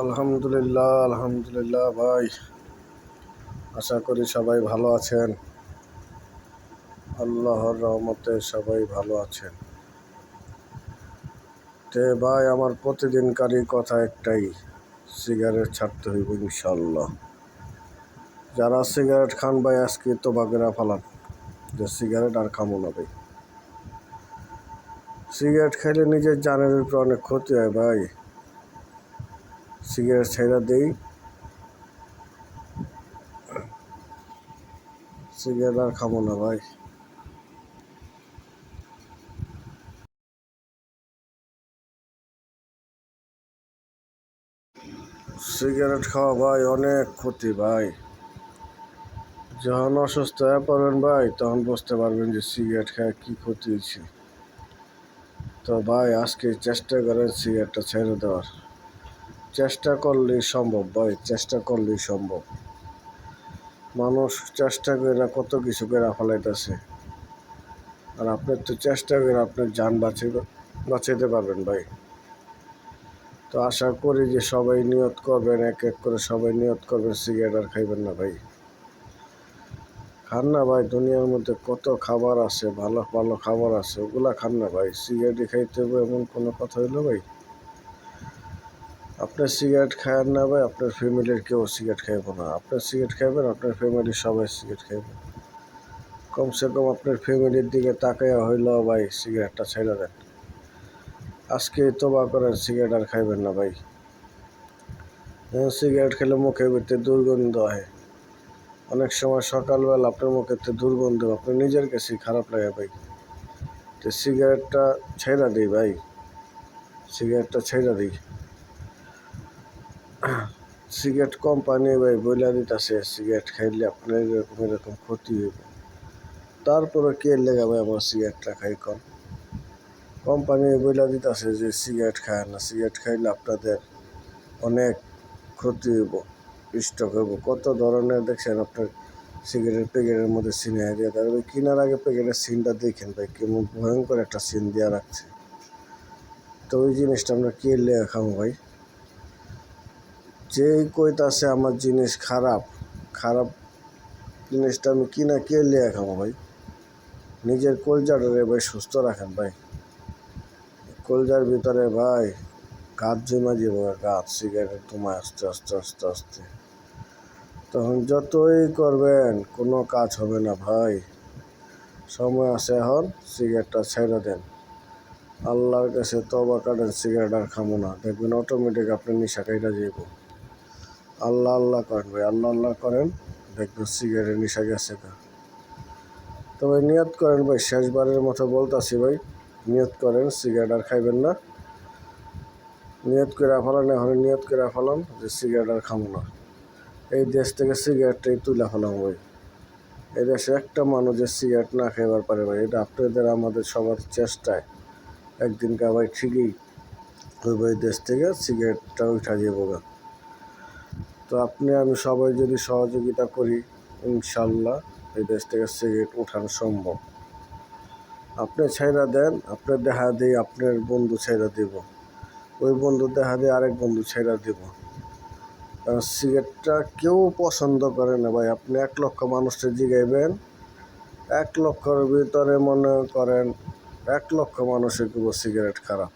আলহামদুলিল্লাহ আলহামদুলিল্লাহ ভাই, আশা করি সবাই ভালো আছেন। আল্লাহর রহমতে সবাই ভালো আছেন। ভাই, আমার প্রতিদিনকারই কথা একটাই, সিগারেট ছাড়তে হইব ইনশাল্লাহ। যারা সিগারেট খান ভাই, আজকে তো বাগেরা ফালান যে সিগারেট আর খামো না ভাই। সিগারেট খাইলে নিজের জানের উপরে অনেক ক্ষতি হয় ভাই। সিগারেট ছেড়ে দেই, সিগারেট আর খামো না ভাই। সিগারেট খাওয়া ভাই অনেক ক্ষতি ভাই। যখন অসুস্থ হয়ে পড়বেন ভাই, তখন বুঝতে পারবেন যে সিগারেট খায় কী ক্ষতি হয়েছে। তো ভাই, আজকে চেষ্টা করেন সিগারেটটা ছেড়ে দেওয়ার। চেষ্টা করলেই সম্ভব ভাই, চেষ্টা করলেই সম্ভব। মানুষ চেষ্টা করে কত কিছু করে ফেলাইতেছে, আর আপনার তো চেষ্টা করে আপনার যান বাঁচাইতে পারবেন ভাই। তো আশা করি যে সবাই নিয়ত করবেন, এক এক করে সবাই নিয়ত করবেন সিগারেট আর খাইবেন না ভাই। খান না ভাই, দুনিয়ার মধ্যে কত খাবার আছে, ভালো ভালো খাবার আছে, ওগুলা খান না ভাই। সিগারেটই খাইতে হবে এমন কোনো কথা হইলো ভাই? আপনার সিগারেট খায়েন না ভাই, আপনার ফ্যামিলির কেউ সিগারেট খাইব না। আপনার সিগারেট খাইবেন, আপনার ফ্যামিলির সবাই সিগারেট খাইবেন। কমসে কম আপনার ফ্যামিলির দিকে তাকাইয়া হইলো ভাই সিগারেটটা ছেড়ে দেন। আজকে তোবা করেন, সিগারেট আর খাইবেন না ভাই। সিগারেট খেলে মুখের ভিতরে দুর্গন্ধ হয়। অনেক সময় সকালবেলা আপনার মুখের দুর্গন্ধ আপনার নিজের কাছেই খারাপ লাগে ভাই। তো সিগারেটটা ছেড়ে দিই ভাই, সিগারেটটা ছেড়ে দিই। সিগারেট কোম্পানি ভাই বইলা দিতেছে সিগারেট খাইলে আপনার এরকম এরকম ক্ষতি হইবে। তারপরে কে লেগে ভাই আমার সিগারেটটা খাই কন? কোম্পানি বইলা দিতেছে যে সিগারেট খায় না, সিগারেট খাইলে আপনাদের অনেক ক্ষতি হইব, স্ট্রোক হইব, কত ধরনের দেখছেন আপনার সিগারেটের প্যাকেটের মধ্যে সিনে দিয়ে। তারপরে কেনার আগে প্যাকেটের সিনটা দেখেন ভাই, কেমন ভয়ঙ্কর একটা সিন দেওয়া রাখছে। তো ওই জিনিসটা আমরা কে লেগে খাবো ভাই? যেই কইতাছে আমার জিনিস খারাপ, খারাপ জিনিসটা আমি কিনা কে লেগে খাবো ভাই? নিজের কলজাটারে ভাই সুস্থ রাখেন ভাই। কলজার ভিতরে ভাই গাছ জমা যাবো, গাছ সিগারেট তোমায় আস্তে আস্তে আস্তে আস্তে, তখন যতই করবেন কোনো কাজ হবে না ভাই। সময় আছে এখন, সিগারেটটা ছেড়ে দেন। আল্লাহর কাছে তওবা করেন, সিগারেট আর খামো না, দেখবেন অটোমেটিক আপনার নেশা কাইটা যাইব। আল্লাহ আল্লাহ করেন ভাই, আল্লাহ আল্লাহ করেন, দেখবেন সিগারেটের নেশা গেছে গা। তো ভাই নিয়ত করেন ভাই, শেষবারের মতো বলতাছি ভাই, নিয়ত করেন সিগারেট আর খাইবেন না। নিয়ত করে ফেলান, এখন নিয়ত করে ফেলান যে সিগারেট আর খামো না। এই দেশ থেকে সিগারেটটাই তুলে ফেলাম ভাই। এই দেশে একটা মানুষ যে সিগারেট না খাইবার পারে ভাই, এটা আপনাদের আমাদের সবার চেষ্টায় একদিনকে ভাই ঠিকই হইব, এই দেশ থেকে সিগারেটটা উঠা যাবো গা। তো আপনি আমি সবাই যদি সহযোগিতা করি, ইনশাল্লাহ এই দেশ থেকে সিগারেট উঠানো সম্ভব। আপনি ছেড়া দেন, আপনার দেখা দিয়ে আপনার বন্ধু ছেড়া দিব, ওই বন্ধু দেখা দিয়ে আরেক বন্ধু ছেড়া দিব। কারণ সিগারেটটা কেউ পছন্দ করে না ভাই। আপনি 1 লক্ষ মানুষকে জিগাইবেন, 1 লক্ষর ভিতরে মনে করেন 1 লক্ষ মানুষের কেউ সিগারেট খারাপ।